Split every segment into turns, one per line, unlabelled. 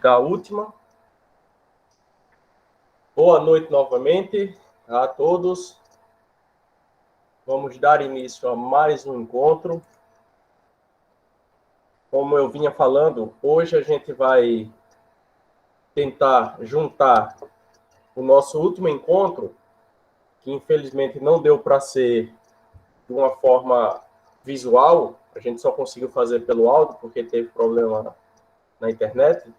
da última. Boa noite novamente a todos. Vamos dar início a mais um encontro. Como eu vinha falando, hoje a gente vai tentar juntar o nosso último encontro, que infelizmente não deu para ser de uma forma visual, a gente só conseguiu fazer pelo áudio, porque teve problema na internet,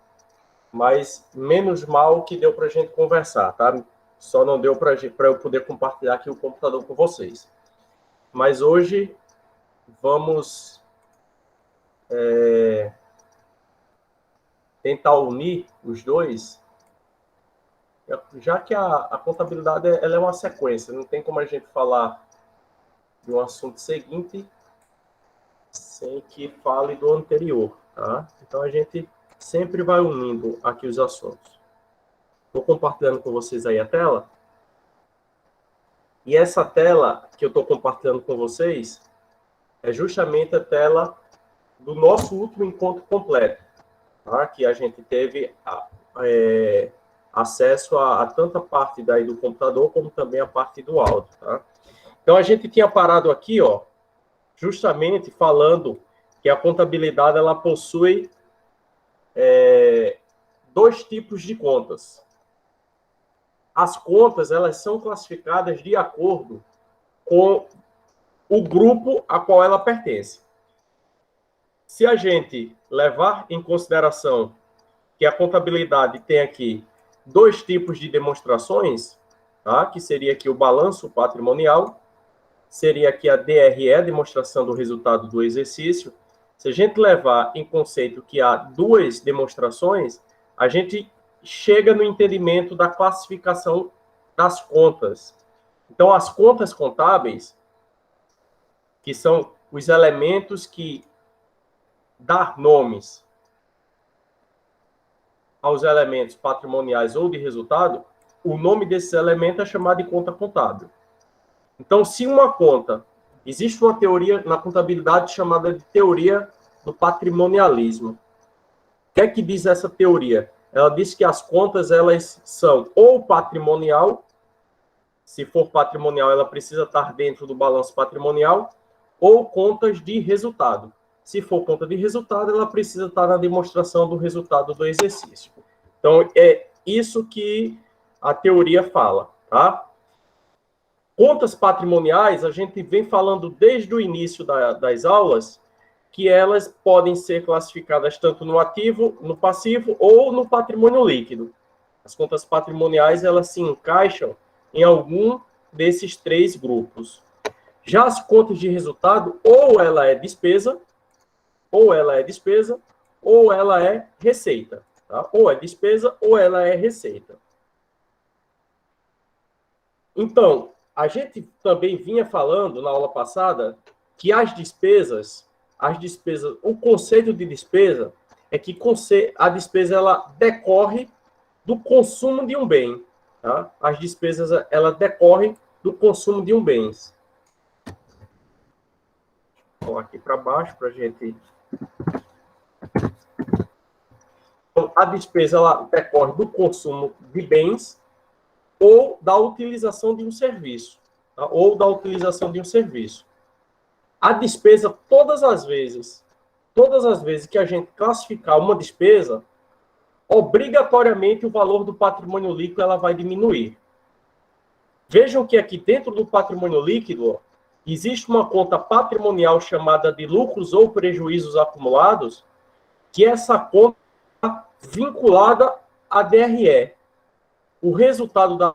mas menos mal que deu para a gente conversar, tá? Só não deu para eu poder compartilhar aqui o computador com vocês. Mas hoje vamos tentar unir os dois, já que a contabilidade ela é uma sequência, não tem como a gente falar de um assunto seguinte sem que fale do anterior, tá? Então a gente sempre vai unindo aqui os assuntos. Estou compartilhando com vocês aí a tela. E essa tela que eu estou compartilhando com vocês é justamente a tela do nosso último encontro completo, tá? Que a gente teve acesso a tanta parte daí do computador como também a parte do áudio, tá? Então a gente tinha parado aqui, ó, justamente falando que a contabilidade ela possui dois tipos de contas. As contas elas são classificadas de acordo com o grupo a qual ela pertence. Se a gente levar em consideração que a contabilidade tem aqui dois tipos de demonstrações, tá? Que seria aqui o balanço patrimonial, seria aqui a DRE, demonstração do resultado do exercício. Se a gente levar em conceito que há duas demonstrações, a gente chega no entendimento da classificação das contas. Então, as contas contábeis, que são os elementos que dão nomes aos elementos patrimoniais ou de resultado, o nome desses elementos é chamado de conta contábil. Então, se uma conta, existe uma teoria na contabilidade chamada de teoria do patrimonialismo. O que é que diz essa teoria? Ela diz que as contas, elas são ou patrimonial, se for patrimonial, ela precisa estar dentro do balanço patrimonial, ou contas de resultado. Se for conta de resultado, ela precisa estar na demonstração do resultado do exercício. Então, é isso que a teoria fala, tá? Contas patrimoniais, a gente vem falando desde o início das aulas, que elas podem ser classificadas tanto no ativo, no passivo ou no patrimônio líquido. As contas patrimoniais, elas se encaixam em algum desses três grupos. Já as contas de resultado, ou ela é despesa, ou ela é receita. Tá? Ou é despesa, ou ela é receita. Então, a gente também vinha falando na aula passada que as despesas, o conceito de despesa é que a despesa ela decorre do consumo de um bem. Tá? As despesas ela decorrem do consumo de um bem. Vou aqui para baixo para a gente. Então, a despesa ela decorre do consumo de bens ou da utilização de um serviço. Tá? Ou da utilização de um serviço. A despesa, todas as vezes que a gente classificar uma despesa, obrigatoriamente o valor do patrimônio líquido ela vai diminuir. Vejam que aqui dentro do patrimônio líquido, ó, existe uma conta patrimonial chamada de lucros ou prejuízos acumulados, que essa conta está vinculada à DRE. O resultado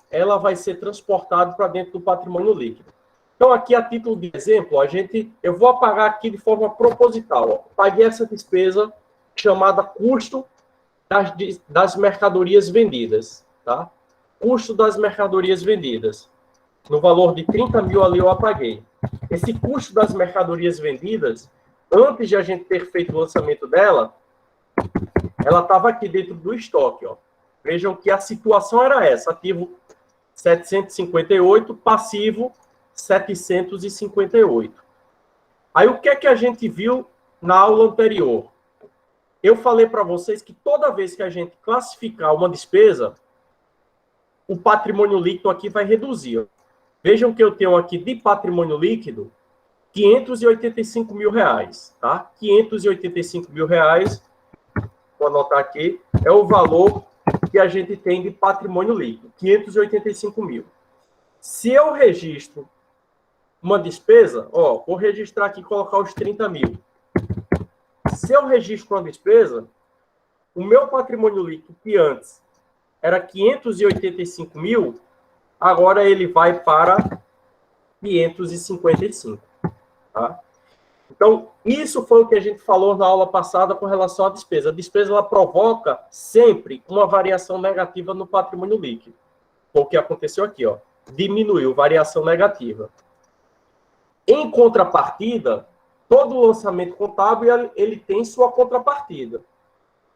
ela vai ser transportado para dentro do patrimônio líquido. Então, aqui, a título de exemplo, eu vou apagar aqui de forma proposital. Ó. Paguei essa despesa chamada custo das mercadorias vendidas. Tá? Custo das mercadorias vendidas. No valor de 30 mil ali eu apaguei. Esse custo das mercadorias vendidas, antes de a gente ter feito o lançamento dela, ela estava aqui dentro do estoque. Ó. Vejam que a situação era essa. Ativo 758, passivo 758. Aí o que é que a gente viu na aula anterior? eu falei para vocês que toda vez que a gente classificar uma despesa, o patrimônio líquido aqui vai reduzir. Vejam que eu tenho aqui de patrimônio líquido 585 mil reais, tá? 585 mil reais, vou anotar aqui, é o valor que a gente tem de patrimônio líquido, 585 mil. Se eu registro uma despesa, ó, vou registrar aqui e colocar os 30 mil. Se eu registro uma despesa, o meu patrimônio líquido, que antes era 585 mil, agora ele vai para 555. Tá? Então, isso foi o que a gente falou na aula passada com relação à despesa. A despesa ela provoca sempre uma variação negativa no patrimônio líquido. Foi o que aconteceu aqui, ó. Diminuiu, variação negativa. Em contrapartida, todo lançamento contábil ele tem sua contrapartida.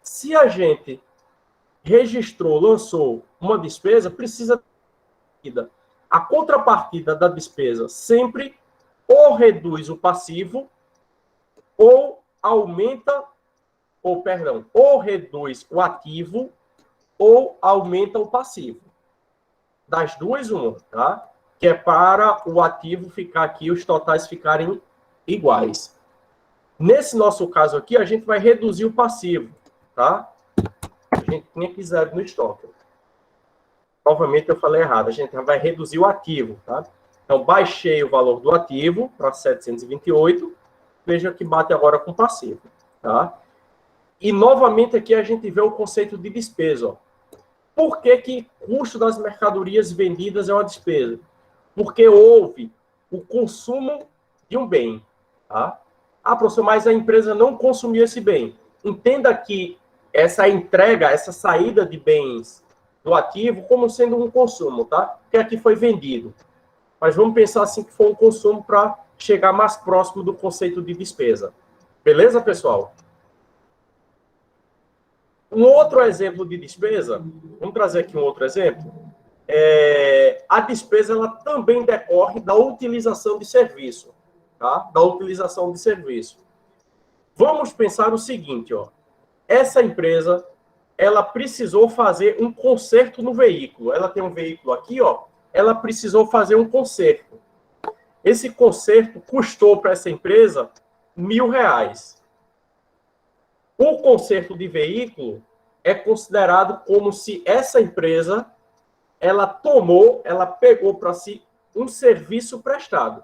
Se a gente registrou, lançou uma despesa, precisa a contrapartida da despesa sempre ou reduz o passivo ou aumenta, ou reduz o ativo ou aumenta o passivo. Das duas, uma, tá? Que é para o ativo ficar aqui, os totais ficarem iguais. Nesse nosso caso aqui, a gente vai reduzir o passivo, tá? A gente tinha que zero no estoque. Novamente eu falei errado, a gente vai reduzir o ativo, tá? Então, baixei o valor do ativo para 728, veja que bate agora com passivo, tá? E novamente aqui a gente vê o conceito de despesa, ó. Por que custo das mercadorias vendidas é uma despesa? Porque houve o consumo de um bem, tá? Ah, professor, mas a empresa não consumiu esse bem. Entenda que essa entrega, essa saída de bens do ativo como sendo um consumo, tá? Porque aqui foi vendido. Mas vamos pensar assim que foi um consumo para chegar mais próximo do conceito de despesa. Beleza, pessoal? Um outro exemplo de despesa, vamos trazer aqui um outro exemplo. A despesa ela também decorre da utilização de serviço, tá? Da utilização de serviço. Vamos pensar o seguinte, ó. Essa empresa, ela precisou fazer um conserto no veículo. Ela tem um veículo aqui, ó. Ela precisou fazer um conserto. Esse conserto custou para essa empresa R$1.000. O conserto de veículo é considerado como se essa empresa ela pegou para si um serviço prestado.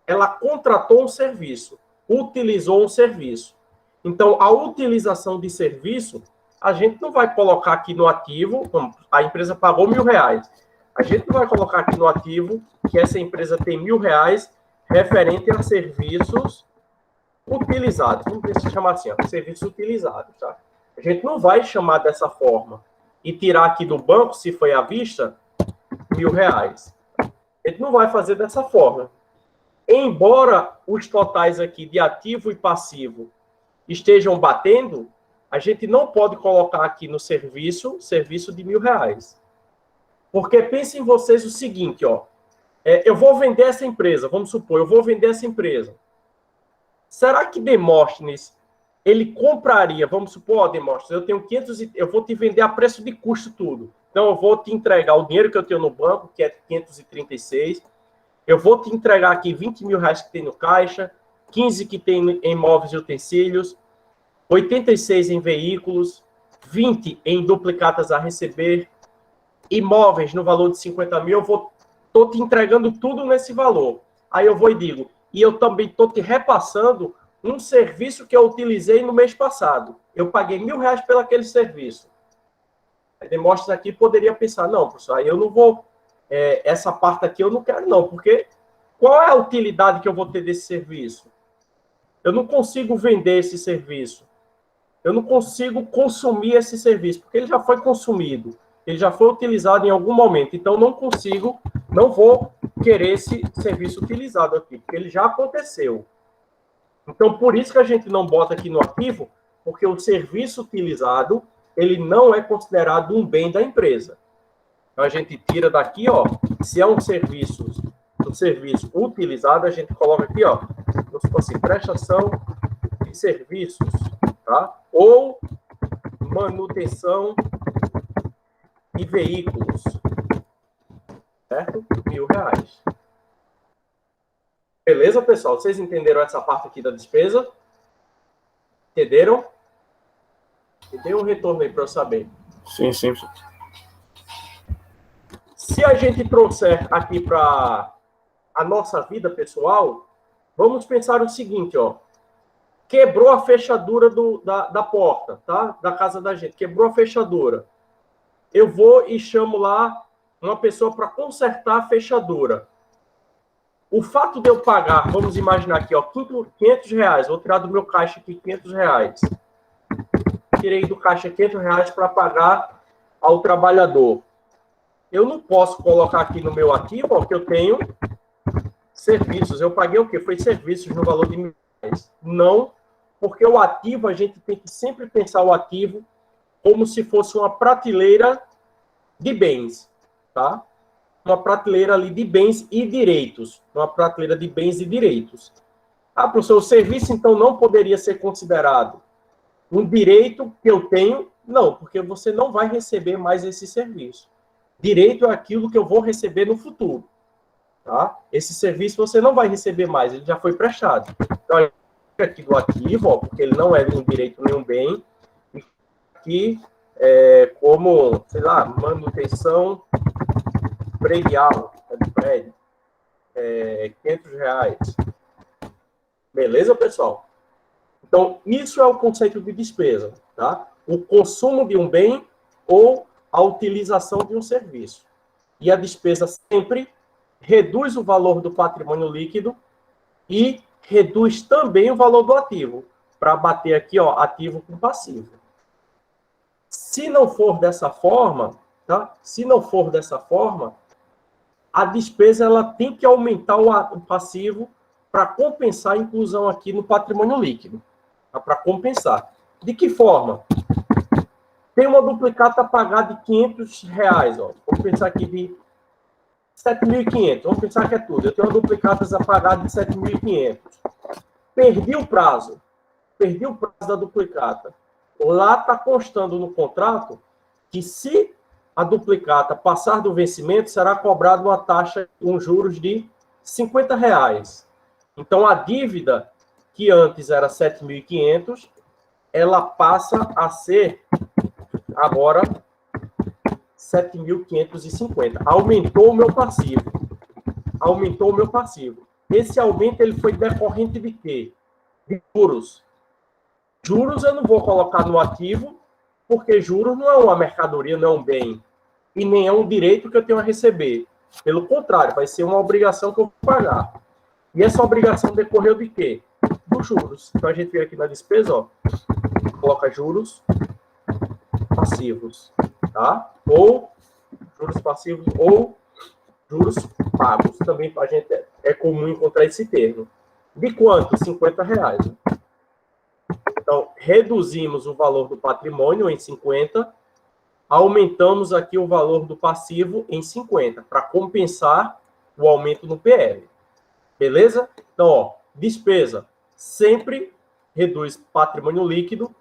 Ela contratou um serviço, utilizou um serviço. Então, a utilização de serviço, a gente não vai colocar aqui no ativo, a empresa pagou R$1.000. A gente não vai colocar aqui no ativo que essa empresa tem R$1.000 referente a serviços utilizados. Vamos chamar assim, ó, serviços utilizados, tá? A gente não vai chamar dessa forma e tirar aqui do banco, se foi à vista, R$1.000. A gente não vai fazer dessa forma. Embora os totais aqui de ativo e passivo estejam batendo, a gente não pode colocar aqui no serviço de R$1.000. Porque pensem vocês o seguinte, ó. Eu vou vender essa empresa, vamos supor, eu vou vender essa empresa. Será que Demóstenes, ele compraria, vamos supor, ó, Demóstenes, eu tenho 500, eu vou te vender a preço de custo tudo. Então, eu vou te entregar o dinheiro que eu tenho no banco, que é 536. Eu vou te entregar aqui R$20.000 que tem no caixa, 15 que tem em móveis e utensílios, 86 em veículos, 20 em duplicatas a receber, imóveis no valor de 50 mil, eu estou te entregando tudo nesse valor. Aí eu vou e digo, e eu também estou te repassando um serviço que eu utilizei no mês passado. Eu paguei R$1.000 pelo aquele serviço. Aí Demóstenes aqui poderia pensar, não, professor, aí eu não vou, essa parte aqui eu não quero não, porque qual é a utilidade que eu vou ter desse serviço? Eu não consigo vender esse serviço. Eu não consigo consumir esse serviço, porque ele já foi consumido. Ele já foi utilizado em algum momento. Então, não vou querer esse serviço utilizado aqui, porque ele já aconteceu. Então, por isso que a gente não bota aqui no ativo, porque o serviço utilizado, ele não é considerado um bem da empresa. Então, a gente tira daqui, ó, se é um serviço utilizado, a gente coloca aqui, ó, como se fosse prestação de serviços, tá? ou manutenção de veículos, certo? R$1.000. Beleza, pessoal? Vocês entenderam essa parte aqui da despesa? Entenderam? Me dê um retorno aí para eu saber.
Sim, sim.
Se a gente trouxer aqui para a nossa vida pessoal, vamos pensar o seguinte, ó. Quebrou a fechadura da porta, tá? Da casa da gente. Quebrou a fechadura. Eu vou e chamo lá uma pessoa para consertar a fechadura. O fato de eu pagar, vamos imaginar aqui, ó, R$500. Vou tirar do meu caixa aqui R$500. Tirei do caixa R$500 para pagar ao trabalhador. Eu não posso colocar aqui no meu ativo, ó, que eu tenho serviços. Eu paguei o quê? Foi serviços no valor de R$1.000. Não, porque o ativo, a gente tem que sempre pensar o ativo como se fosse uma prateleira de bens, tá? Uma prateleira ali de bens e direitos. Uma prateleira de bens e direitos. Ah, professor, o serviço, então, não poderia ser considerado um direito que eu tenho? Não, porque você não vai receber mais esse serviço. Direito é aquilo que eu vou receber no futuro. Tá? Esse serviço você não vai receber mais, ele já foi prestado. Então, aqui do ativo, ó, porque ele não é um direito nem um bem, aqui, como, sei lá, manutenção predial, do prédio, R$500. Beleza, pessoal? Então, isso é o conceito de despesa, tá? O consumo de um bem ou a utilização de um serviço. E a despesa sempre reduz o valor do patrimônio líquido e reduz também o valor do ativo, para bater aqui, ó, ativo com passivo. Se não for dessa forma, tá? Se não for dessa forma, a despesa ela tem que aumentar o passivo para compensar a inclusão aqui no patrimônio líquido. Tá? Para compensar. De que forma? Tem uma duplicata a pagar de R$500, ó. Vamos pensar aqui de 7.500. Vamos pensar que é tudo. Eu tenho uma duplicata a pagar de 7.500. Perdi o prazo. Perdi o prazo da duplicata. Lá está constando no contrato que se a duplicata passar do vencimento, será cobrado uma taxa, juros de R$50. Então, a dívida, que antes era 7.500, ela passa a ser agora 7.550. Aumentou o meu passivo. Aumentou o meu passivo. Esse aumento ele foi decorrente de quê? De juros. Juros eu não vou colocar no ativo, porque juros não é uma mercadoria, não é um bem. E nem é um direito que eu tenho a receber. Pelo contrário, vai ser uma obrigação que eu vou pagar. E essa obrigação decorreu de quê? Dos juros. Então a gente vem aqui na despesa, ó, coloca juros passivos, tá? Ou juros passivos ou juros pagos. Também a gente é comum encontrar esse termo. De quanto? R$50. Então, reduzimos o valor do patrimônio em 50, aumentamos aqui o valor do passivo em 50, para compensar o aumento no PL. Beleza? Então, ó, despesa sempre reduz patrimônio líquido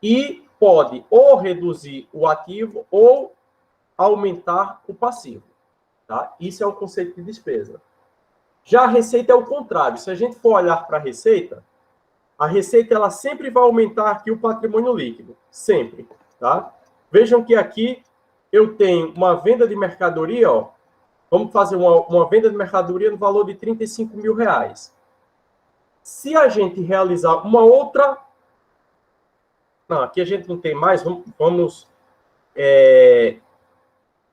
e pode ou reduzir o ativo ou aumentar o passivo. Tá? Isso é o conceito de despesa. Já a receita é o contrário. Se a gente for olhar para a receita ela sempre vai aumentar aqui o patrimônio líquido. Sempre. Tá? Vejam que aqui eu tenho uma venda de mercadoria, ó. Vamos fazer uma venda de mercadoria no valor de R$35.000. Se a gente realizar uma outra... Não, aqui a gente não tem mais. Vamos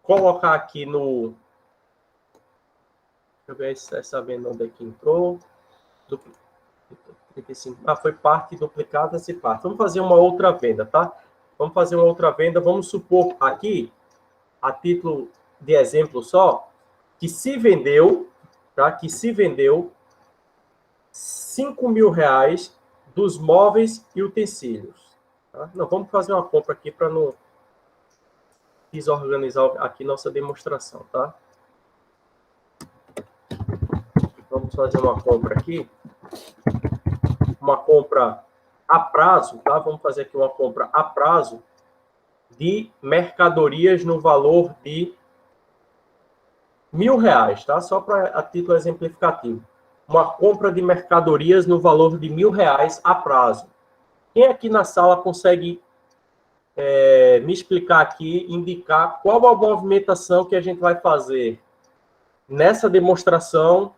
colocar aqui no... Deixa eu ver essa venda onde é que entrou. 35. Ah, foi parte duplicada, essa parte. Vamos fazer uma outra venda, tá? Vamos fazer uma outra venda. Vamos supor aqui, a título de exemplo só, que se vendeu, tá? Que se vendeu R$5.000 dos móveis e utensílios. Tá? Não, vamos fazer uma compra aqui para não desorganizar aqui nossa demonstração, tá? Vamos fazer uma compra aqui. Uma compra a prazo, tá? Vamos fazer aqui uma compra a prazo de mercadorias no valor de R$1.000, tá? Só para a título exemplificativo. Uma compra de mercadorias no valor de R$1.000 a prazo. Quem aqui na sala consegue me explicar aqui, indicar qual a movimentação que a gente vai fazer nessa demonstração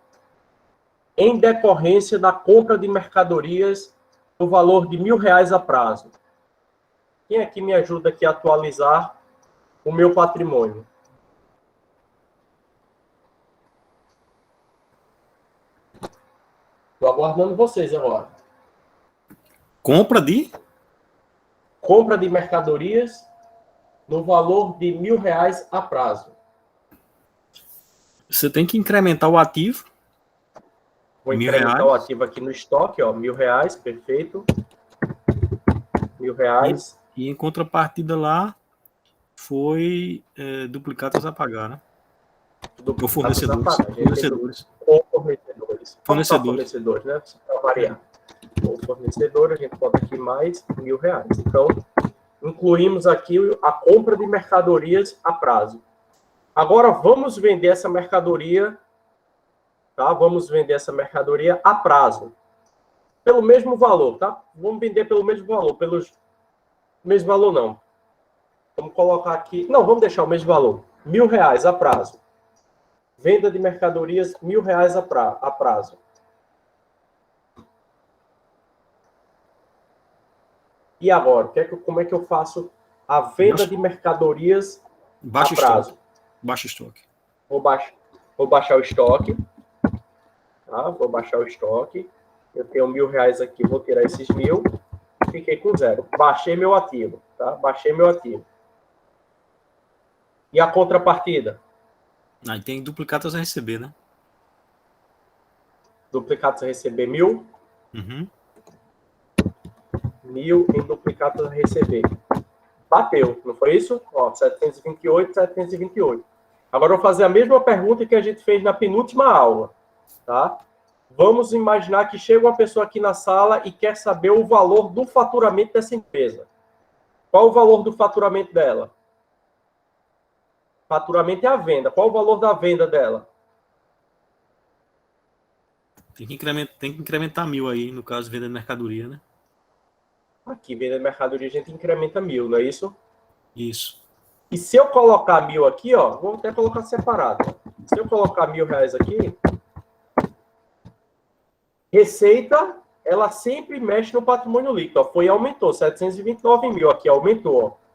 em decorrência da compra de mercadorias no valor de R$1.000 a prazo? Quem aqui me ajuda aqui a atualizar o meu patrimônio? Estou aguardando vocês agora.
Compra de
mercadorias no valor de R$1.000 a prazo.
Você tem que incrementar o ativo.
Vou incrementar o ativo aqui no estoque, ó, R$1.000, perfeito. R$1.000.
E em contrapartida lá foi duplicatas a pagar, né? Ou fornecedores.
Fornecedores, né? Para variar. Ou fornecedor, a gente bota aqui mais R$1.000. Então, incluímos aqui a compra de mercadorias a prazo. Agora, vamos vender essa mercadoria, tá? Vamos vender essa mercadoria a prazo. Pelo mesmo valor, tá? Vamos vender pelo mesmo valor. Mesmo valor, não. Vamos colocar aqui... Não, vamos deixar o mesmo valor. R$1.000 a prazo. Venda de mercadorias, R$1.000 a prazo. E agora? Como é que eu faço a venda de mercadorias a prazo?
Baixa estoque.
Vou baixar o estoque. Tá? Vou baixar o estoque. Eu tenho R$1.000 aqui, vou tirar esses 1.000. Fiquei com 0. Baixei meu ativo. Tá? Baixei meu ativo. E a contrapartida?
Aí tem duplicatas a receber, né?
Duplicatas a receber 1.000.
Uhum.
1.000 em duplicatas a receber. Bateu, não foi isso? Ó, 728, 728. Agora eu vou fazer a mesma pergunta que a gente fez na penúltima aula, tá? Vamos imaginar que chega uma pessoa aqui na sala e quer saber o valor do faturamento dessa empresa. Qual o valor do faturamento dela? Faturamento é a venda. Qual o valor da venda dela?
Tem que incrementar 1.000 aí, no caso, venda de mercadoria, né?
Aqui, venda de mercadoria, a gente incrementa 1.000, não é isso?
Isso.
E se eu colocar 1.000 aqui, ó, vou até colocar separado. Se eu colocar R$1.000 aqui, receita, ela sempre mexe no patrimônio líquido. Ó, foi e aumentou, 729.000 aqui, aumentou. Ó.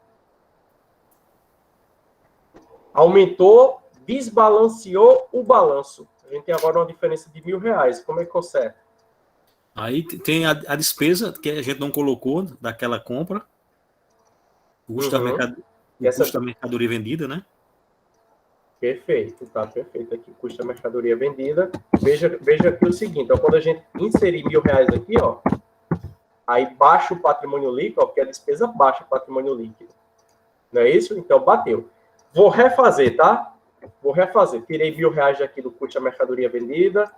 Aumentou, desbalanceou o balanço. A gente tem agora uma diferença de R$1.000. Como é que conserta?
Aí tem a despesa que a gente não colocou daquela compra. O custo, custo da mercadoria vendida, né?
Perfeito, tá perfeito aqui. Custo da mercadoria vendida. Veja aqui o seguinte, ó, quando a gente inserir R$1.000 aqui, ó, aí baixa o patrimônio líquido, ó, porque a despesa baixa o patrimônio líquido. Não é isso? Então, bateu. Vou refazer, tá? Vou refazer. Tirei R$1.000 aqui do custo da mercadoria vendida,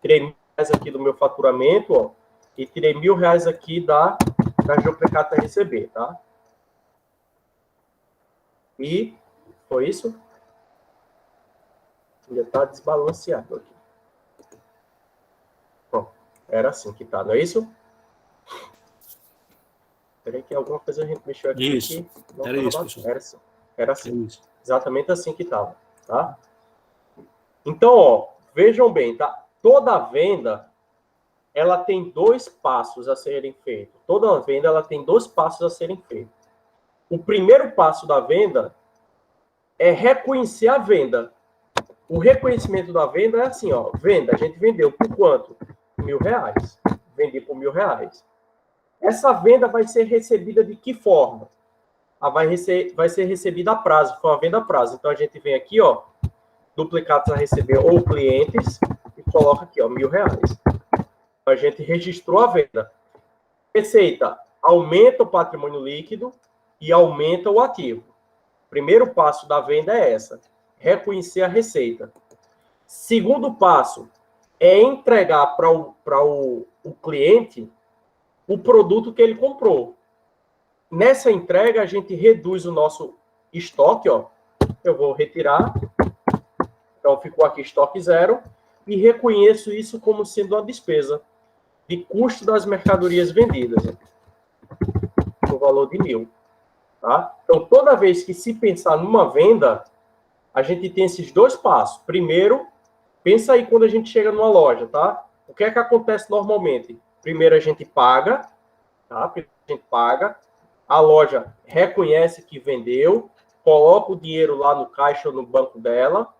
tirei R$1.000 aqui do meu faturamento, ó, e tirei R$1.000 aqui da duplicata a receber, tá? E foi isso? Ainda está desbalanceado aqui. Bom, era assim que tá, não é isso? Peraí que alguma coisa a gente mexeu aqui.
Isso, era isso, pessoal.
Era assim. Isso. Exatamente assim que estava, tá? Então, ó, vejam bem, tá? Toda venda, ela tem 2 passos a serem feitos. Toda venda, ela tem 2 passos a serem feitos. O primeiro passo da venda é reconhecer a venda. O reconhecimento da venda é assim, ó. Venda, a gente vendeu por quanto? R$1.000. Vendi por R$1.000. Essa venda vai ser recebida de que forma? Vai ser recebida a prazo, foi uma venda a prazo. Então, a gente vem aqui, ó, duplicados a receber ou clientes, e coloca aqui, ó, R$1.000. A gente registrou a venda. Receita, aumenta o patrimônio líquido e aumenta o ativo. Primeiro passo da venda é essa, reconhecer a receita. Segundo passo é entregar para o cliente o produto que ele comprou. Nessa entrega, a gente reduz o nosso estoque, ó. Eu vou retirar. Então, ficou aqui estoque 0. E reconheço isso como sendo uma despesa de custo das mercadorias vendidas, no valor de 1.000. Tá? Então, toda vez que se pensar numa venda, a gente tem esses dois passos. Primeiro, pensa aí quando a gente chega numa loja, tá? O que é que acontece normalmente? Primeiro a gente paga, tá? Primeiro a gente paga, a loja reconhece que vendeu, coloca o dinheiro lá no caixa ou no banco dela,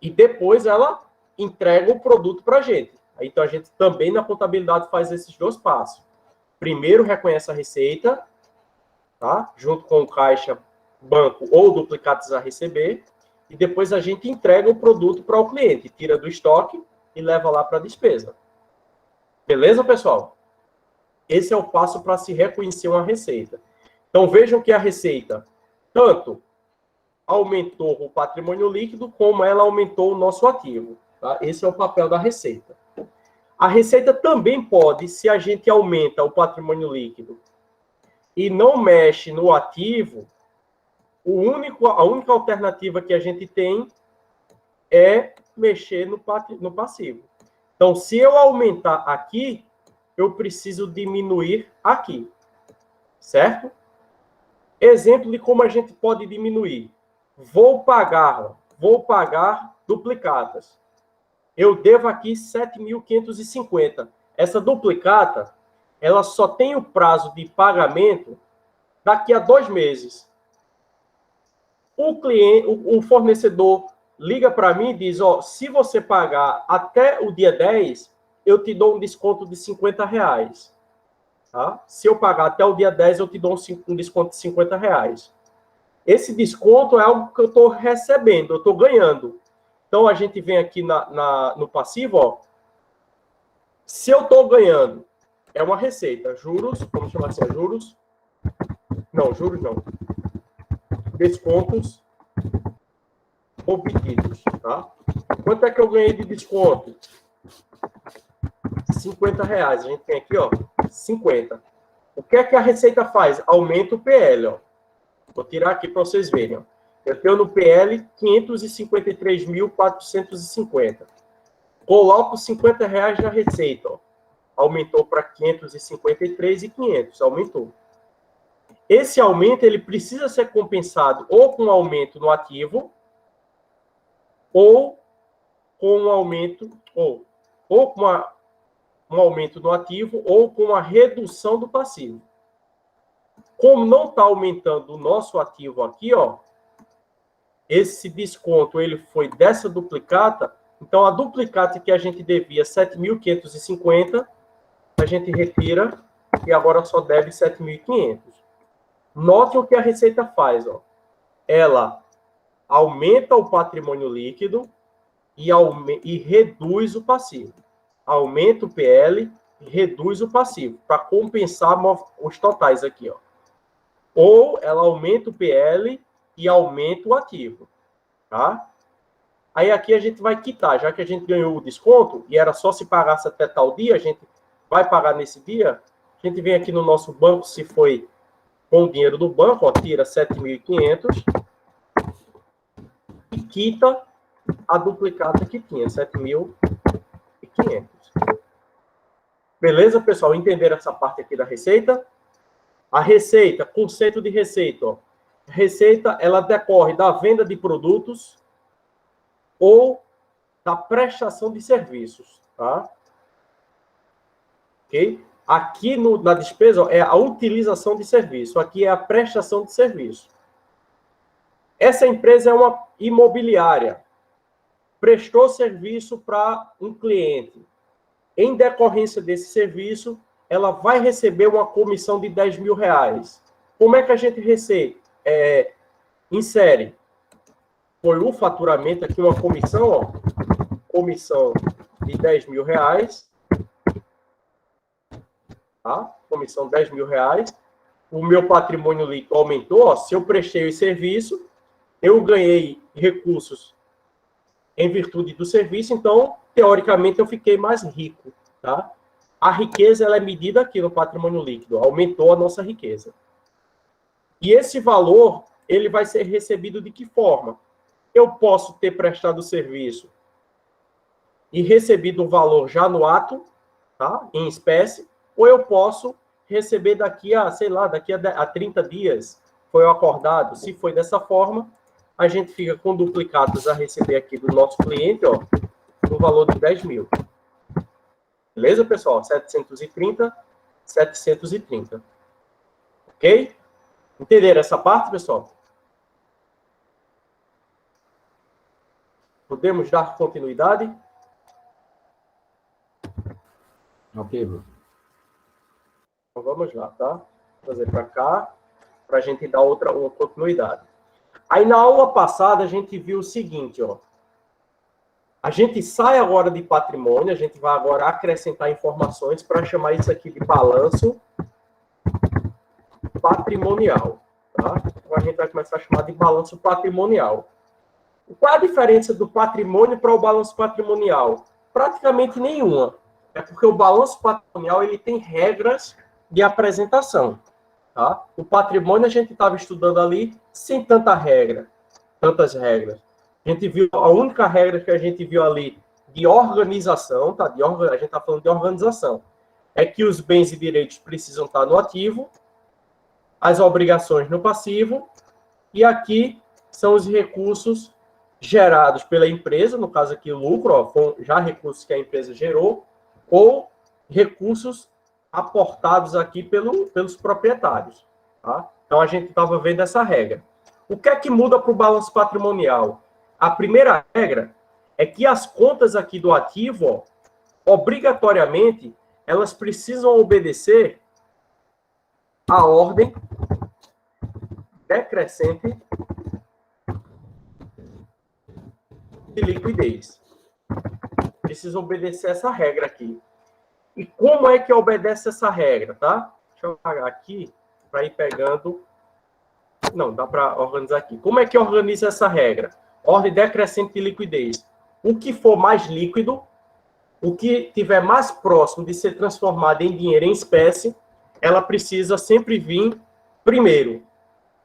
e depois ela entrega o produto para a gente. Então, a gente também na contabilidade faz esses dois passos. Primeiro, reconhece a receita, tá? Junto com o caixa, banco ou duplicados a receber, e depois a gente entrega o produto para o cliente, tira do estoque e leva lá para a despesa. Beleza, pessoal? Esse é o passo para se reconhecer uma receita. Então, vejam que a receita, tanto aumentou o patrimônio líquido, como ela aumentou o nosso ativo. Tá? Esse é o papel da receita. A receita também pode, se a gente aumenta o patrimônio líquido e não mexe no ativo, a única alternativa que a gente tem é mexer no passivo. Então, se eu aumentar aqui, eu preciso diminuir aqui. Certo? Exemplo de como a gente pode diminuir. Vou pagar duplicatas. Eu devo aqui 7.550. Essa duplicata, ela só tem o prazo de pagamento daqui a 2 meses. O fornecedor liga para mim e diz, ó, se você pagar até o dia 10, eu te dou um desconto de R$50. Tá? Se eu pagar até o dia 10, eu te dou um desconto de R$50. Esse desconto é algo que eu estou recebendo, eu estou ganhando. Então, a gente vem aqui no passivo, ó. Se eu estou ganhando, é uma receita. Juros, vamos chamar assim, juros. Não, juros não. Descontos obtidos, tá? Quanto é que eu ganhei de desconto? R$50. A gente tem aqui, ó, 50. O que é que a receita faz? Aumenta o PL, ó. Vou tirar aqui para vocês verem, ó. Eu tenho no PL 553.450. Coloco R$50 na receita, ó. Aumentou para 553.500, aumentou. Esse aumento ele precisa ser compensado ou com um aumento no ativo ou com um aumento ou com um aumento no ativo ou com uma redução do passivo. Como não está aumentando o nosso ativo aqui, ó, esse desconto ele foi dessa duplicata, então a duplicata que a gente devia 7.550, a gente retira e agora só deve 7.500. Note o que a receita faz, ó. Ela aumenta o patrimônio líquido e reduz o passivo. Aumenta o PL e reduz o passivo, para compensar os totais aqui, ó. Ou ela aumenta o PL e aumenta o ativo, tá? Aí aqui a gente vai quitar, já que a gente ganhou o desconto, e era só se pagasse até tal dia, a gente vai pagar nesse dia, a gente vem aqui no nosso banco, se foi com o dinheiro do banco, ó, tira 7.500 e quita a duplicata que tinha, 7.500. Beleza, pessoal? Entenderam essa parte aqui da receita? A receita, conceito de receita, ó. Receita, ela decorre da venda de produtos ou da prestação de serviços, tá? Ok? Aqui na despesa, ó, é a utilização de serviço. Aqui é a prestação de serviço. Essa empresa é uma imobiliária. Prestou serviço para um cliente. Em decorrência desse serviço, ela vai receber uma comissão de R$10.000. Como é que a gente insere? Foi o faturamento aqui, uma comissão, ó, comissão de R$10.000, tá? Comissão de R$10.000. O meu patrimônio líquido aumentou, ó. Se eu prestei o serviço, eu ganhei recursos em virtude do serviço, então, teoricamente, eu fiquei mais rico, tá? a riqueza ela é medida aqui no patrimônio líquido, aumentou a nossa riqueza. E esse valor, ele vai ser recebido de que forma? Eu posso ter prestado o serviço e recebido o valor já no ato, tá? Em espécie, ou eu posso receber daqui a, sei lá, daqui a 30 dias, foi o acordado. Se foi dessa forma, a gente fica com duplicados a receber aqui do nosso cliente, ó, no valor de 10 mil. Beleza, pessoal? 730, 730. Ok? Entenderam essa parte, pessoal? Podemos dar continuidade?
Ok, Bruno.
Então vamos lá, tá? Vou trazer para cá, para a gente dar uma continuidade. Aí na aula passada a gente viu o seguinte, ó. A gente sai agora de patrimônio, a gente vai agora acrescentar informações para chamar isso aqui de balanço patrimonial, tá? Então a gente vai começar a chamar de balanço patrimonial. Qual a diferença do patrimônio para o balanço patrimonial? Praticamente nenhuma. É porque o balanço patrimonial ele tem regras de apresentação, tá? O patrimônio a gente estava estudando ali sem tantas regras. A gente viu, a única regra que a gente viu ali de organização, tá? A gente está falando de organização, é que os bens e direitos precisam estar no ativo, as obrigações no passivo, e aqui são os recursos gerados pela empresa, no caso aqui o lucro, ó, já recursos que a empresa gerou, ou recursos aportados aqui pelos proprietários. Tá? Então, a gente estava vendo essa regra. O que é que muda para o balanço patrimonial? A primeira regra é que as contas aqui do ativo, ó, obrigatoriamente, elas precisam obedecer à ordem decrescente de liquidez. Precisa obedecer essa regra aqui. E como é que obedece essa regra, tá? Deixa eu apagar aqui para ir pegando. Não, dá para organizar aqui. Como é que organiza essa regra? Ordem decrescente de liquidez. O que for mais líquido, o que tiver mais próximo de ser transformado em dinheiro em espécie, ela precisa sempre vir primeiro.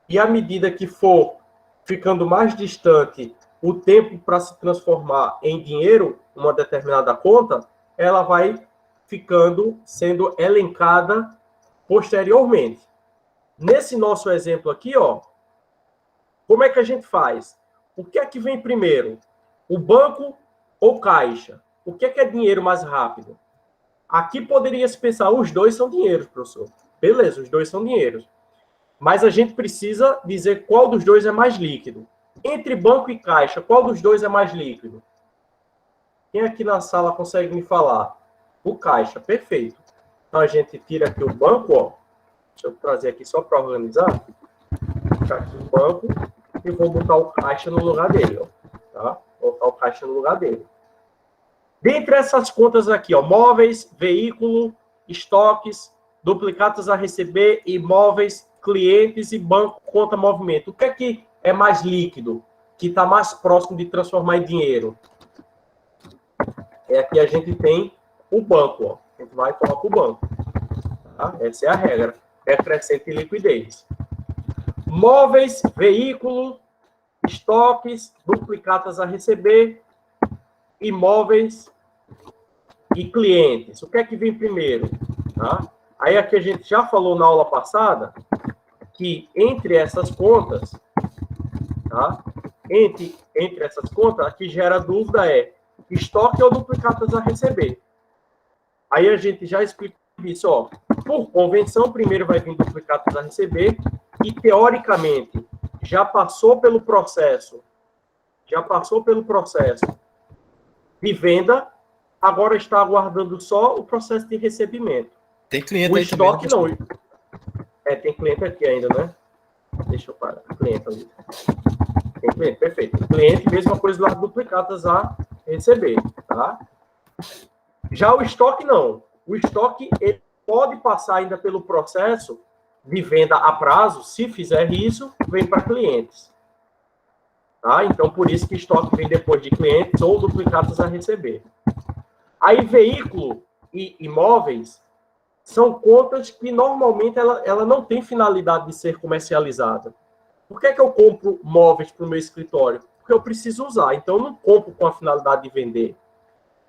E à medida que for ficando mais distante o tempo para se transformar em dinheiro, uma determinada conta, ela vai sendo elencada posteriormente. Nesse nosso exemplo aqui, ó, como é que a gente faz? O que é que vem primeiro? O banco ou caixa? O que é dinheiro mais rápido? Aqui poderia se pensar, os dois são dinheiros, professor. Beleza, os dois são dinheiros. Mas a gente precisa dizer qual dos dois é mais líquido. Entre banco e caixa, qual dos dois é mais líquido? Quem aqui na sala consegue me falar? O caixa, perfeito. Então, a gente tira aqui o banco, ó. Deixa eu trazer aqui só para organizar. Vou tirar aqui o banco e vou botar o caixa no lugar dele, ó. Tá? Vou botar o caixa no lugar dele. Dentre essas contas aqui, ó, móveis, veículo, estoques, duplicados a receber, imóveis, clientes e banco, conta, movimento. O que é mais líquido? Que está mais próximo de transformar em dinheiro? É aqui a gente tem o banco, ó. A gente vai e coloca o banco. Tá? Essa é a regra. Decrescente liquidez. Móveis, veículo, estoques, duplicatas a receber, imóveis e clientes. O que é que vem primeiro? Tá? Aí aqui a gente já falou na aula passada que entre essas contas, tá? Entre essas contas, a que gera dúvida é estoque ou duplicatas a receber. Aí a gente já explicou isso, ó. Por convenção, primeiro vai vir duplicatas a receber e, teoricamente, já passou pelo processo de venda, agora está aguardando só o processo de recebimento.
Tem cliente
o
aí
estoque
também,
não. Tem cliente aqui ainda, né? Deixa eu parar. Cliente ali. Tem cliente, perfeito. Cliente, mesma coisa das duplicadas a receber, tá? Já o estoque, não. O estoque, ele pode passar ainda pelo processo de venda a prazo. Se fizer isso, vem para clientes. Tá? Então, por isso que estoque vem depois de clientes ou duplicados a receber. Aí, veículo, e imóveis são contas que normalmente ela não tem finalidade de ser comercializada. Por que eu compro móveis para o meu escritório? Porque eu preciso usar, então eu não compro com a finalidade de vender.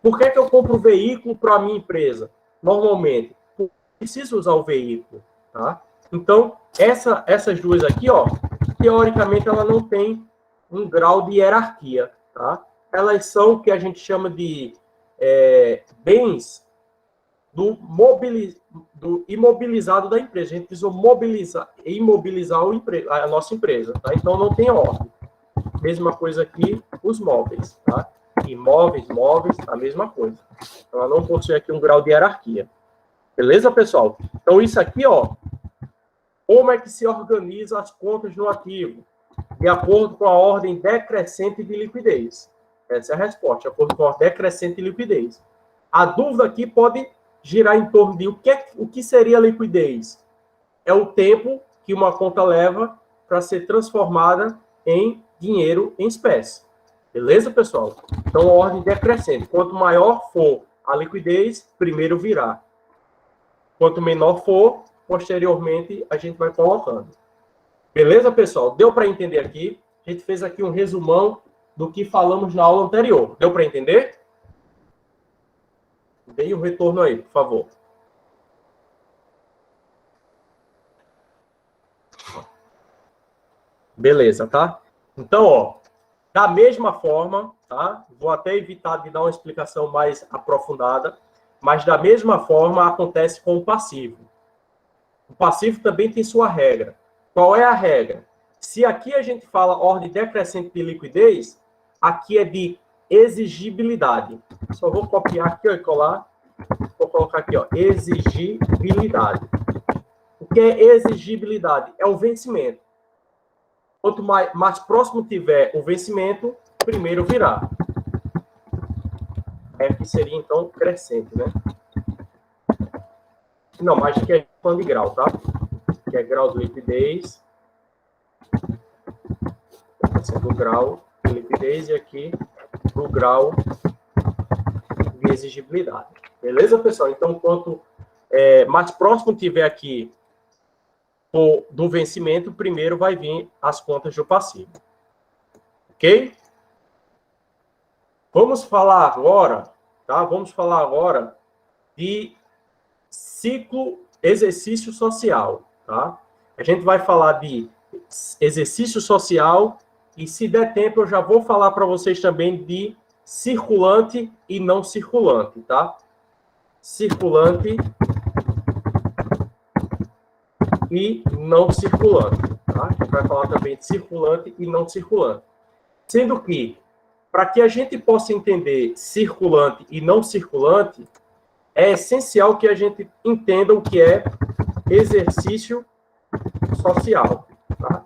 Por que eu compro veículo para a minha empresa? Normalmente, eu preciso usar o veículo, tá? Então, essas duas aqui, ó, teoricamente, ela não tem um grau de hierarquia, tá? Elas são o que a gente chama de bens do imobilizado da empresa. A gente precisa imobilizar a nossa empresa, tá? Então, não tem ordem. Mesma coisa aqui, os móveis, tá? Imóveis, móveis, a mesma coisa. Então, ela não possui aqui um grau de hierarquia. Beleza, pessoal? Então, isso aqui, ó, como é que se organiza as contas no ativo? De acordo com a ordem decrescente de liquidez. Essa é a resposta, de acordo com a ordem decrescente de liquidez. A dúvida aqui pode girar em torno de o que seria liquidez? É o tempo que uma conta leva para ser transformada em dinheiro em espécie. Beleza, pessoal? Então, a ordem decrescente. Quanto maior for a liquidez, primeiro virá. Quanto menor for, posteriormente, a gente vai colocando. Beleza, pessoal? Deu para entender aqui? A gente fez aqui um resumão do que falamos na aula anterior. Deu para entender? Dê um retorno aí, por favor. Beleza, tá? Então, ó, da mesma forma, tá? Vou até evitar de dar uma explicação mais aprofundada, mas da mesma forma acontece com o passivo. O passivo também tem sua regra. Qual é a regra? Se aqui a gente fala ordem decrescente de liquidez, aqui é de exigibilidade. Só vou copiar aqui ó, e colar. Vou colocar aqui, ó, exigibilidade. O que é exigibilidade? É o vencimento. Quanto mais próximo tiver o vencimento, primeiro virá. F seria, então, crescente, né? Não, mas aqui é falando de grau, tá? Que é grau de liquidez. Do grau de liquidez e aqui do grau de exigibilidade. Beleza, pessoal? Então, quanto mais próximo tiver aqui do vencimento, primeiro vai vir as contas do passivo. Ok? Vamos falar agora, tá? Vamos falar agora de ciclo exercício social, tá? A gente vai falar de exercício social e, se der tempo, eu já vou falar para vocês também de circulante e não circulante, tá? Circulante e não circulante, tá? A gente vai falar também de circulante e não circulante. Sendo que, para que a gente possa entender circulante e não circulante, é essencial que a gente entenda o que é exercício social, tá?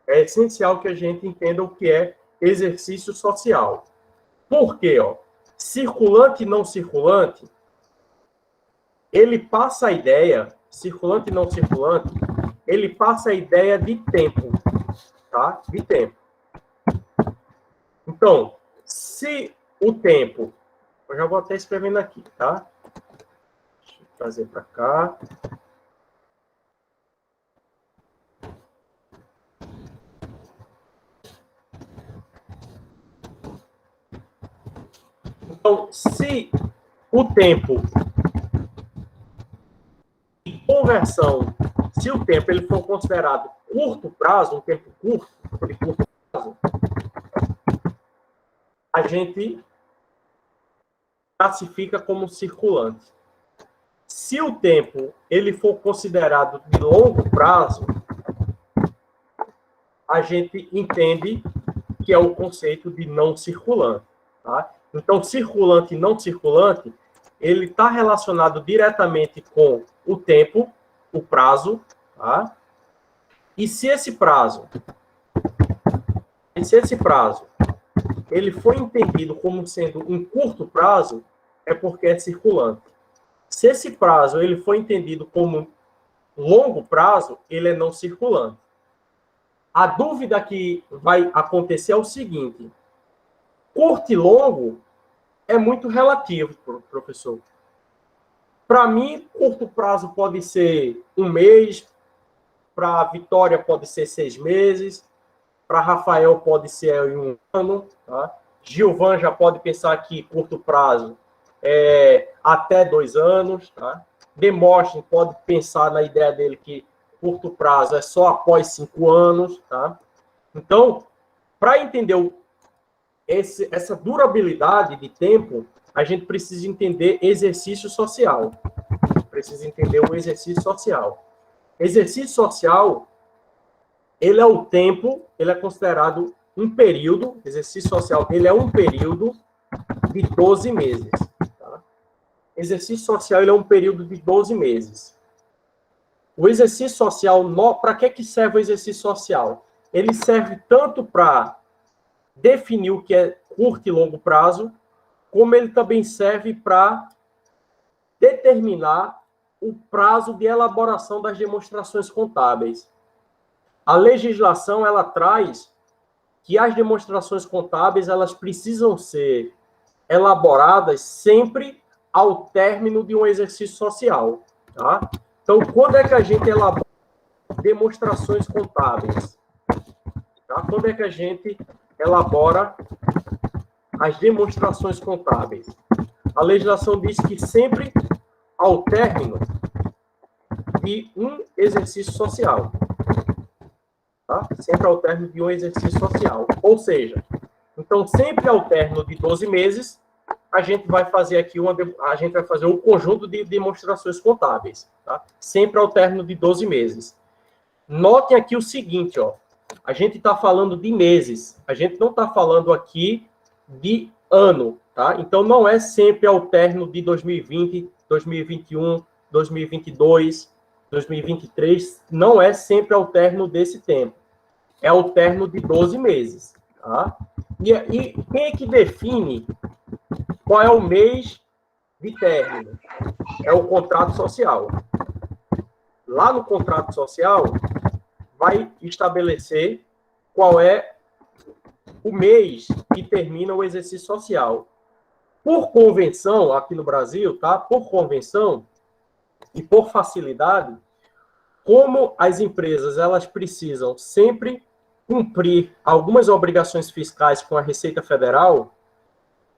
É essencial que a gente entenda o que é exercício social. Por quê? Ó? Circulante e não circulante, ele passa a ideia, circulante e não circulante, ele passa a ideia de tempo, tá? De tempo. Então, se o tempo, eu já vou até escrevendo aqui, tá? Deixa eu trazer para cá. Então, se o tempo de conversão, se o tempo ele for considerado curto prazo, um tempo curto, de curto prazo, a gente classifica como circulante. Se o tempo ele for considerado de longo prazo, a gente entende que é o conceito de não circulante, tá? Então, circulante e não circulante, ele está relacionado diretamente com o tempo, o prazo, tá? E se esse prazo ele foi entendido como sendo um curto prazo, é porque é circulante. Se esse prazo ele foi entendido como longo prazo, ele é não circulante. A dúvida que vai acontecer é o seguinte: curto e longo é muito relativo, professor. Para mim, curto prazo pode ser 1 mês, para a Vitória pode ser 6 meses, para Rafael pode ser 1 ano, tá? Gilvan já pode pensar que curto prazo é até 2 anos, tá? Demóstenes pode pensar na ideia dele que curto prazo é só após 5 anos, tá? Então, para entender essa durabilidade de tempo, a gente precisa entender exercício social. Precisa entender o exercício social. Exercício social, ele é o tempo, ele é considerado um período, exercício social, ele é um período de 12 meses. Tá? Exercício social, ele é um período de 12 meses. O exercício social, para que serve o exercício social? Ele serve tanto para definir o que é curto e longo prazo, como ele também serve para determinar o prazo de elaboração das demonstrações contábeis. A legislação, ela traz que as demonstrações contábeis, elas precisam ser elaboradas sempre ao término de um exercício social. Tá? Então, quando é que a gente elabora demonstrações contábeis? Tá? Quando é que a gente elabora as demonstrações contábeis? A legislação diz que sempre ao término de um exercício social. Tá? Sempre ao término de um exercício social. Ou seja, então, sempre ao término de 12 meses, a gente vai fazer aqui o conjunto de demonstrações contábeis. Tá? Sempre ao término de 12 meses. Notem aqui o seguinte, ó. A gente está falando de meses. A gente não está falando aqui de ano. Tá? Então, não é sempre ao término de 2020, 2021, 2022, 2023. Não é sempre ao término desse tempo. É ao término de 12 meses. Tá? E quem é que define qual é o mês de término? É o contrato social. Lá no contrato social, vai estabelecer qual é o mês que termina o exercício social. Por convenção, aqui no Brasil, tá? Por convenção e por facilidade, como as empresas elas precisam sempre cumprir algumas obrigações fiscais com a Receita Federal,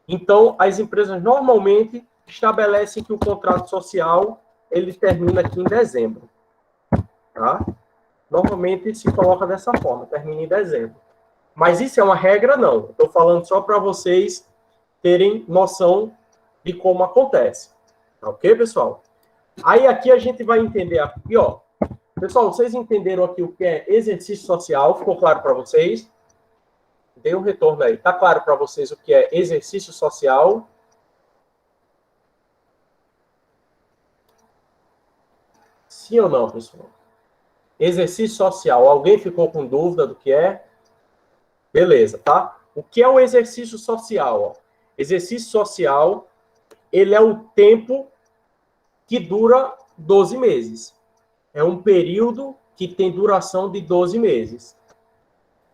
então as empresas normalmente estabelecem que o contrato social ele termina aqui em dezembro, tá? Normalmente se coloca dessa forma, termina em dezembro. Mas isso é uma regra, não. Estou falando só para vocês terem noção de como acontece. Tá ok, pessoal? Aí aqui a gente vai entender aqui, ó. Pessoal, vocês entenderam aqui o que é exercício social? Ficou claro para vocês? Dê um retorno aí. Tá claro para vocês o que é exercício social? Sim ou não, pessoal? Exercício social. Alguém ficou com dúvida do que é? Beleza, tá? O que é o exercício social? Ó? Exercício social, ele é o tempo que dura 12 meses. É um período que tem duração de 12 meses.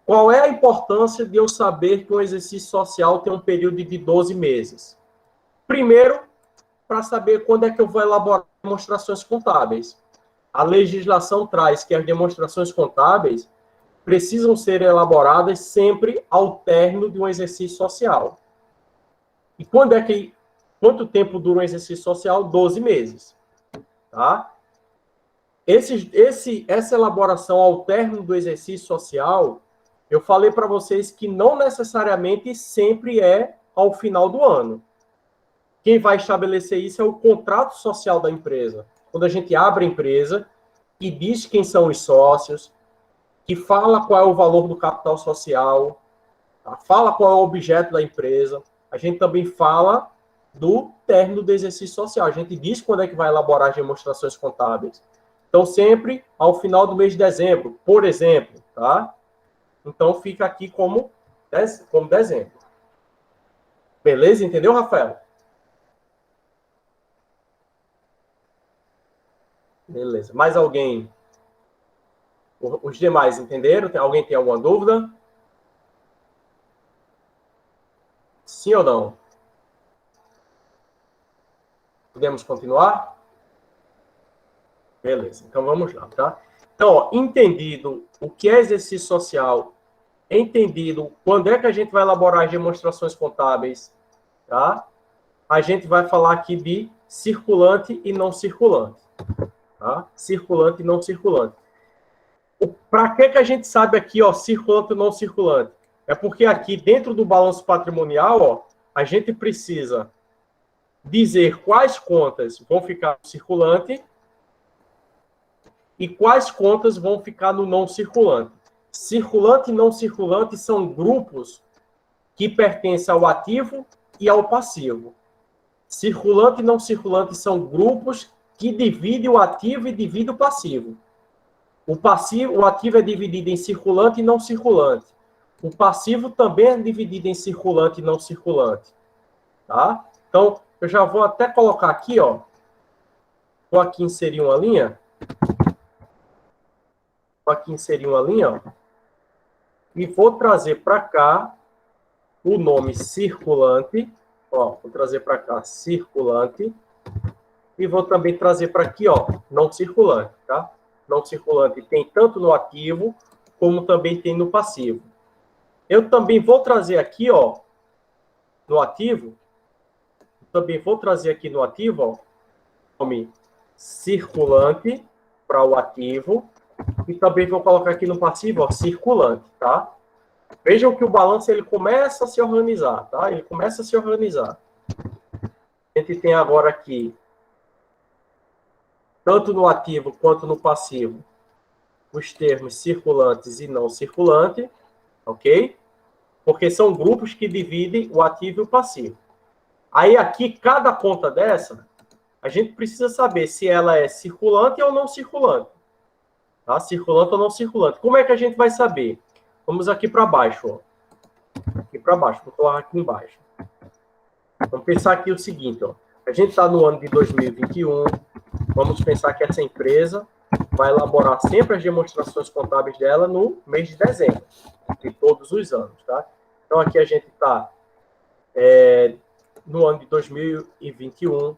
Qual é a importância de eu saber que um exercício social tem um período de 12 meses? Primeiro, para saber quando é que eu vou elaborar demonstrações contábeis. A legislação traz que as demonstrações contábeis precisam ser elaboradas sempre ao término de um exercício social. E quanto tempo dura um exercício social? 12 meses. Tá? Essa elaboração ao término do exercício social, eu falei para vocês que não necessariamente sempre é ao final do ano. Quem vai estabelecer isso é o contrato social da empresa. Quando a gente abre a empresa, que diz quem são os sócios, que fala qual é o valor do capital social, tá? Fala qual é o objeto da empresa. A gente também fala do término do exercício social. A gente diz quando é que vai elaborar as demonstrações contábeis. Então, sempre ao final do mês de dezembro, por exemplo, tá? Então, fica aqui como dezembro. Beleza? Entendeu, Rafael? Beleza. Mais alguém? Os demais entenderam? Alguém tem alguma dúvida? Sim ou não? Podemos continuar? Beleza, então vamos lá, tá? Então, ó, entendido o que é exercício social, entendido quando é que a gente vai elaborar as demonstrações contábeis, tá? A gente vai falar aqui de circulante e não circulante, tá? Circulante e não circulante. Para que a gente sabe aqui, ó, circulante e não circulante? É porque aqui dentro do balanço patrimonial, ó, a gente precisa dizer quais contas vão ficar no circulante e quais contas vão ficar no não circulante. Circulante e não circulante são grupos que pertencem ao ativo e ao passivo. Circulante e não circulante são grupos que dividem o ativo e dividem o passivo. O ativo é dividido em circulante e não circulante. O passivo também é dividido em circulante e não circulante. Tá? Então, eu já vou até colocar aqui, ó. Vou aqui inserir uma linha. Vou aqui inserir uma linha, ó. E vou trazer para cá o nome circulante. Ó, vou trazer para cá circulante. E vou também trazer para aqui, ó, não circulante, tá? Não circulante tem tanto no ativo, como também tem no passivo. Eu também vou trazer aqui, ó, no ativo, também vou trazer aqui no ativo, ó, nome circulante para o ativo, e também vou colocar aqui no passivo, ó, circulante, tá? Vejam que o balanço, ele começa a se organizar, tá? Ele começa a se organizar. A gente tem agora aqui, tanto no ativo quanto no passivo, os termos circulantes e não circulante, ok? Porque são grupos que dividem o ativo e o passivo. Aí aqui, cada conta dessa, a gente precisa saber se ela é circulante ou não circulante. Tá? Circulante ou não circulante. Como é que a gente vai saber? Vamos aqui para baixo, ó. Aqui para baixo, vou colocar aqui embaixo. Vamos pensar aqui o seguinte, ó. A gente está no ano de 2021, vamos pensar que essa empresa vai elaborar sempre as demonstrações contábeis dela no mês de dezembro, de todos os anos, tá? Então, aqui a gente está no ano de 2021.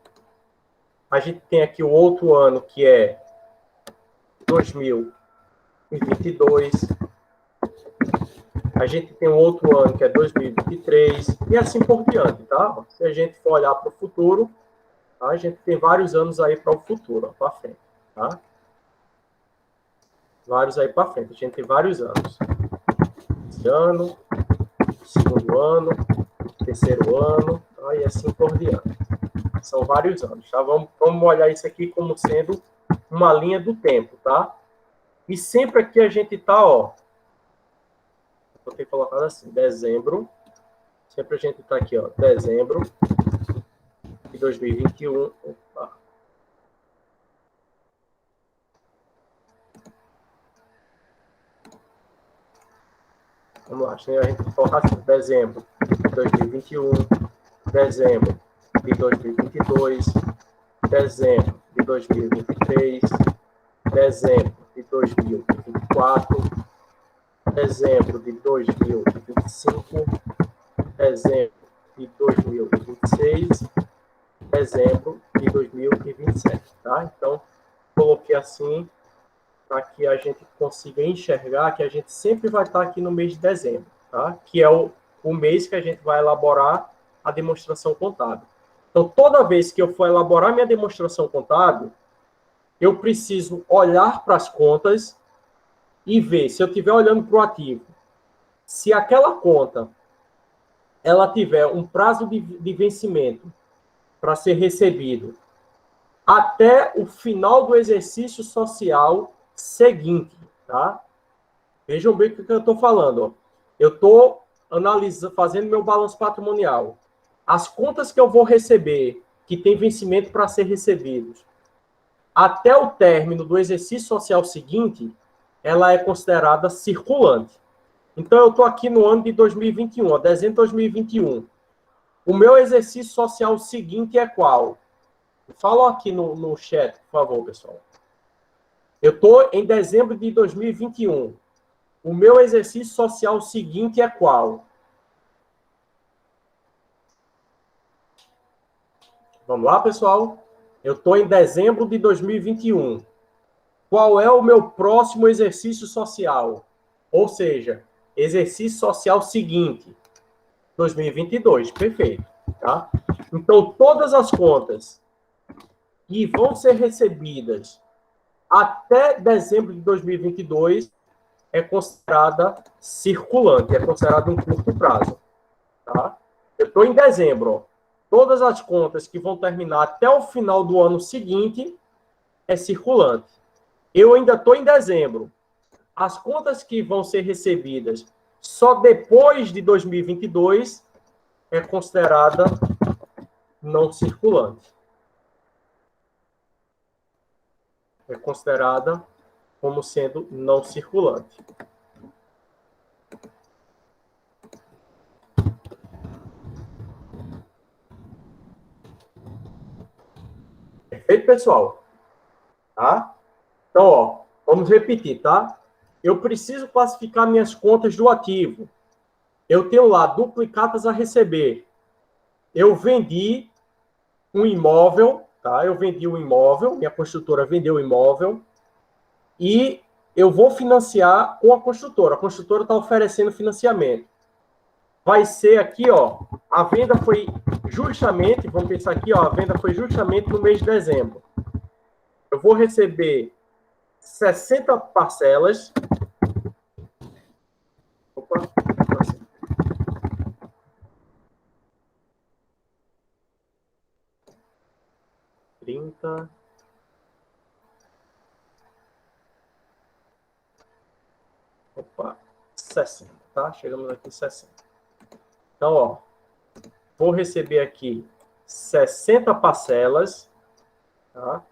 A gente tem aqui o outro ano, que é 2022. A gente tem um outro ano, que é 2023, e assim por diante, tá? Se a gente for olhar para o futuro, tá? A gente tem vários anos aí para o futuro, para frente, tá? Vários aí para frente. A gente tem vários anos. Esse ano, segundo ano, terceiro ano, tá? E assim por diante. São vários anos, tá? Vamos olhar isso aqui como sendo uma linha do tempo, tá? E sempre aqui a gente tá, ó, vou ter colocado assim, dezembro, sempre a gente tá aqui, ó, dezembro de 2021, opa. Vamos lá, a gente vai colocar assim, dezembro de 2021, dezembro de 2022, dezembro de 2023, dezembro de 2024, dezembro de 2025, dezembro de 2026, dezembro de 2027, tá? Então, coloquei assim para que a gente consiga enxergar que a gente sempre vai estar aqui no mês de dezembro, tá? Que é o mês que a gente vai elaborar a demonstração contábil. Então, toda vez que eu for elaborar minha demonstração contábil, eu preciso olhar para as contas e ver, se eu estiver olhando para o ativo, se aquela conta ela tiver um prazo de vencimento para ser recebido até o final do exercício social seguinte, tá? Vejam bem o que eu estou falando. Ó. Eu estou fazendo meu balanço patrimonial. As contas que eu vou receber, que tem vencimento para ser recebidos, até o término do exercício social seguinte, ela é considerada circulante. Então, eu estou aqui no ano de 2021, ó, dezembro de 2021. O meu exercício social seguinte é qual? Fala aqui no chat, por favor, pessoal. Eu estou em dezembro de 2021. O meu exercício social seguinte é qual? Vamos lá, pessoal? Eu estou em dezembro de 2021. qual é o meu próximo exercício social? Ou seja, exercício social seguinte, 2022, perfeito, tá? Então, todas as contas que vão ser recebidas até dezembro de 2022 é considerada circulante, é considerada um curto prazo, tá? Eu estou em dezembro, ó. Todas as contas que vão terminar até o final do ano seguinte é circulante. Eu ainda estou em dezembro. As contas que vão ser recebidas só depois de 2022 é considerada não circulante. É considerada como sendo não circulante. Perfeito, pessoal? Tá? Então, ó, vamos repetir, tá? Eu preciso classificar minhas contas do ativo. Eu tenho lá duplicatas a receber. Eu vendi um imóvel, tá? Eu vendi um imóvel, minha construtora vendeu o imóvel e eu vou financiar com a construtora. A construtora está oferecendo financiamento. Vai ser aqui, ó, a venda foi justamente, vamos pensar aqui, ó, a venda foi justamente no mês de dezembro. Eu vou receber 60 parcelas. Opa, 30. Opa, 60, tá? Chegamos aqui em 60. Então, ó, vou receber aqui 60 parcelas, tá?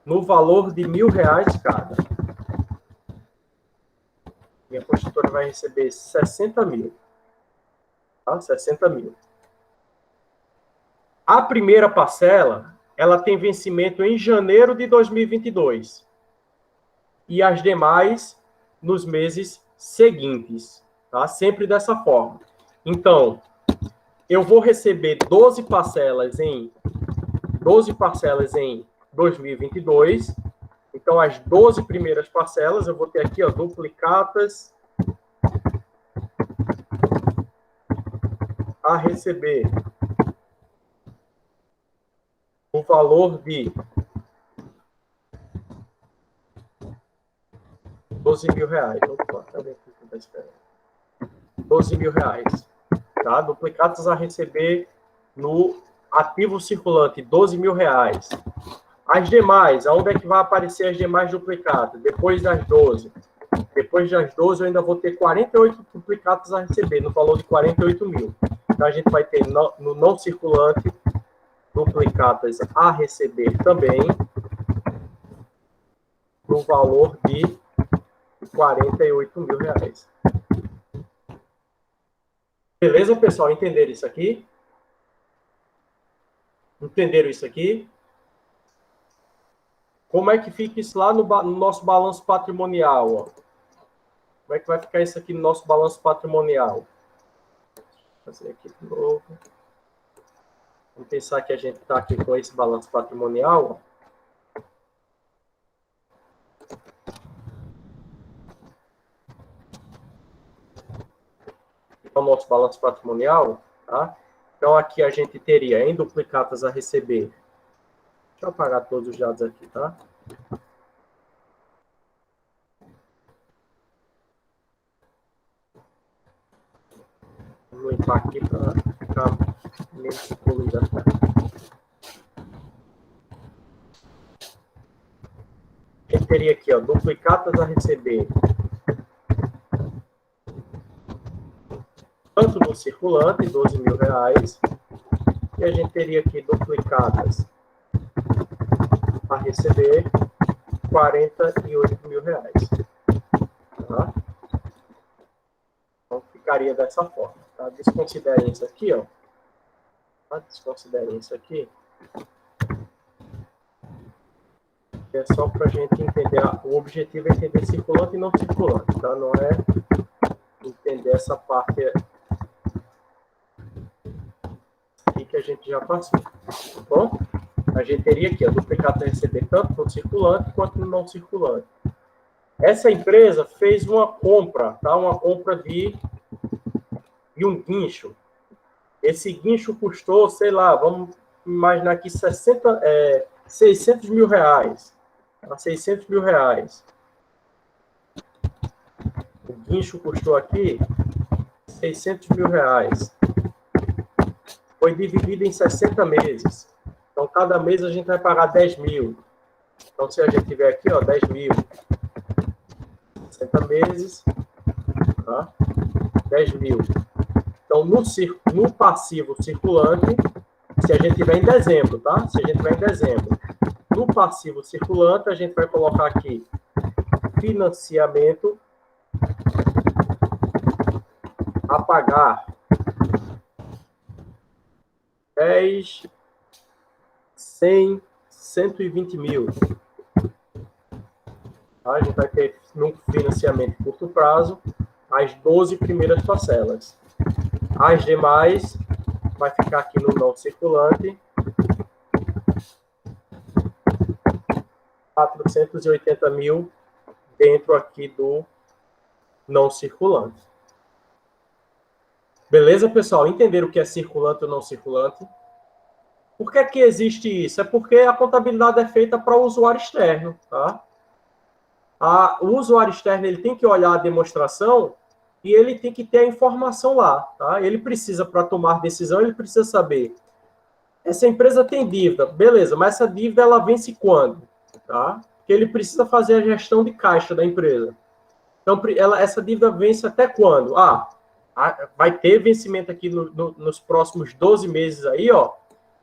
No valor de R$1.000 cada. Minha construtora vai receber 60 mil. Tá? 60 mil. A primeira parcela, ela tem vencimento em janeiro de 2022. E as demais nos meses seguintes. Tá? Sempre dessa forma. Então, eu vou receber 12 parcelas em 2022. Então, as 12 primeiras parcelas, eu vou ter aqui, ó, duplicatas a receber o valor de R$12.000. Opa, cadê aqui que tá esperando? R$12.000. Tá? Duplicatas a receber no ativo circulante, R$12.000. As demais, aonde é que vai aparecer as demais duplicatas? Depois das 12. Depois das 12, eu ainda vou ter 48 duplicatas a receber, no valor de 48 mil. Então, a gente vai ter no não circulante duplicatas a receber também, no valor de R$48.000. Beleza, pessoal? Entenderam isso aqui? Entenderam isso aqui? Como é que fica isso lá no nosso balanço patrimonial? Ó? Como é que vai ficar isso aqui no nosso balanço patrimonial? Vou fazer aqui de novo. Vamos pensar que a gente está aqui com esse balanço patrimonial. Ó. Então, o nosso balanço patrimonial, tá? Então, aqui a gente teria em duplicatas a receber. Deixa eu apagar todos os dados aqui, tá? Vou limpar aqui para ficar menos poluída. A gente teria aqui, ó, duplicatas a receber tanto no circulante, R$12.000, e a gente teria aqui duplicadas a receber R$48.000. Tá? Então, ficaria dessa forma. Tá? Desconsiderem isso aqui, ó. Tá? Desconsiderem isso aqui. É só para a gente entender. O objetivo é entender circulante e não circulante, tá? Não é entender essa parte aqui que a gente já passou. Tá bom? A gente teria aqui a duplicata a receber tanto no circulante quanto no não circulante. Essa empresa fez uma compra, tá? Uma compra de um guincho. Esse guincho custou, sei lá, vamos imaginar aqui 600 mil reais. Tá? 600 mil reais. O guincho custou aqui 600 mil reais. Foi dividido em 60 meses. Então, cada mês a gente vai pagar 10 mil. Então, se a gente tiver aqui, ó, 10 mil. 60 meses, tá? 10 mil. Então, no passivo circulante, se a gente tiver em dezembro, tá? Se a gente tiver em dezembro. No passivo circulante, a gente vai colocar aqui financiamento a pagar 10, 100, 120 mil. A gente vai ter no financiamento de curto prazo as 12 primeiras parcelas. As demais vai ficar aqui no não circulante. 480 mil dentro aqui do não circulante. Beleza, pessoal? Entenderam o que é circulante ou não circulante? Por que que existe isso? É porque a contabilidade é feita para o usuário externo, tá? O usuário externo ele tem que olhar a demonstração e ele tem que ter a informação lá, tá? Ele precisa, para tomar decisão, ele precisa saber. Essa empresa tem dívida, beleza, mas essa dívida ela vence quando? Tá? Porque ele precisa fazer a gestão de caixa da empresa. Então, essa dívida vence até quando? Vai ter vencimento aqui nos próximos 12 meses aí, ó,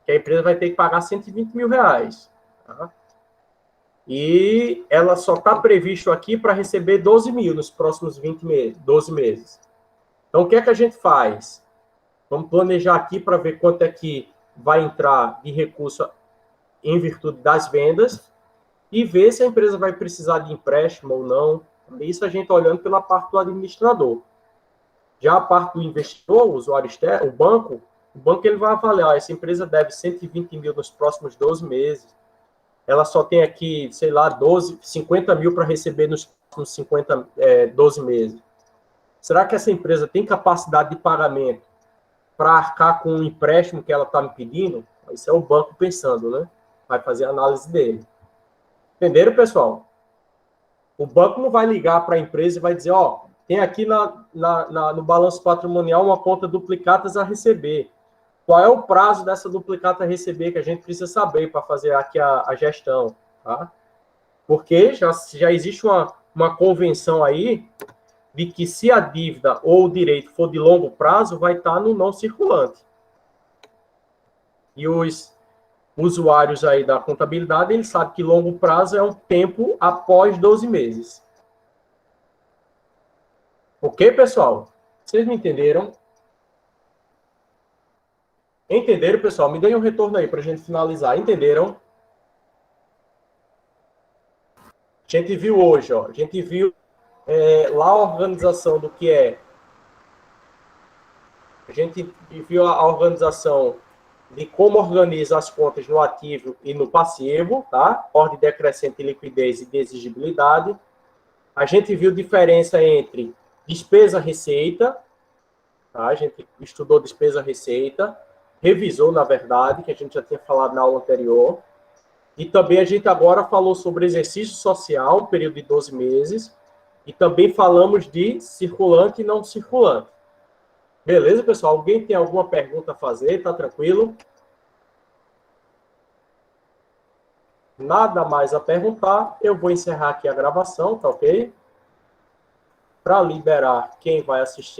que a empresa vai ter que pagar 120 mil reais. Tá? E ela só está previsto aqui para receber 12 mil nos próximos 12 meses. Então, o que é que a gente faz? Vamos planejar aqui para ver quanto é que vai entrar de recurso em virtude das vendas e ver se a empresa vai precisar de empréstimo ou não. Isso a gente está olhando pela parte do administrador. Já a parte do investidor, o usuário externo, o banco ele vai avaliar, essa empresa deve 120 mil nos próximos 12 meses. Ela só tem aqui, sei lá, 50 mil para receber nos próximos 12 meses. Será que essa empresa tem capacidade de pagamento para arcar com o empréstimo que ela está me pedindo? Isso é o banco pensando, né? Vai fazer a análise dele. Entenderam, pessoal? O banco não vai ligar para a empresa e vai dizer, ó, tem aqui no balanço patrimonial uma conta duplicatas a receber. Qual é o prazo dessa duplicata a receber que a gente precisa saber para fazer aqui a gestão, tá? Porque já existe uma convenção aí de que se a dívida ou o direito for de longo prazo, vai estar no não circulante. E os usuários aí da contabilidade, eles sabem que longo prazo é um tempo após 12 meses. Ok, pessoal? Vocês me entenderam? Entenderam, pessoal? Me deem um retorno aí para a gente finalizar. Entenderam? A gente viu hoje, ó. A gente viu lá a organização do que é. A gente viu a organização de como organiza as contas no ativo e no passivo, tá? Ordem decrescente, liquidez e de exigibilidade. A gente viu diferença entre despesa-receita, tá? A gente estudou despesa-receita, revisou, na verdade, que a gente já tinha falado na aula anterior. E também a gente agora falou sobre exercício social, período de 12 meses, e também falamos de circulante e não circulante. Beleza, pessoal? Alguém tem alguma pergunta a fazer? Tá tranquilo? Nada mais a perguntar. Eu vou encerrar aqui a gravação, tá ok? Para liberar quem vai assistir.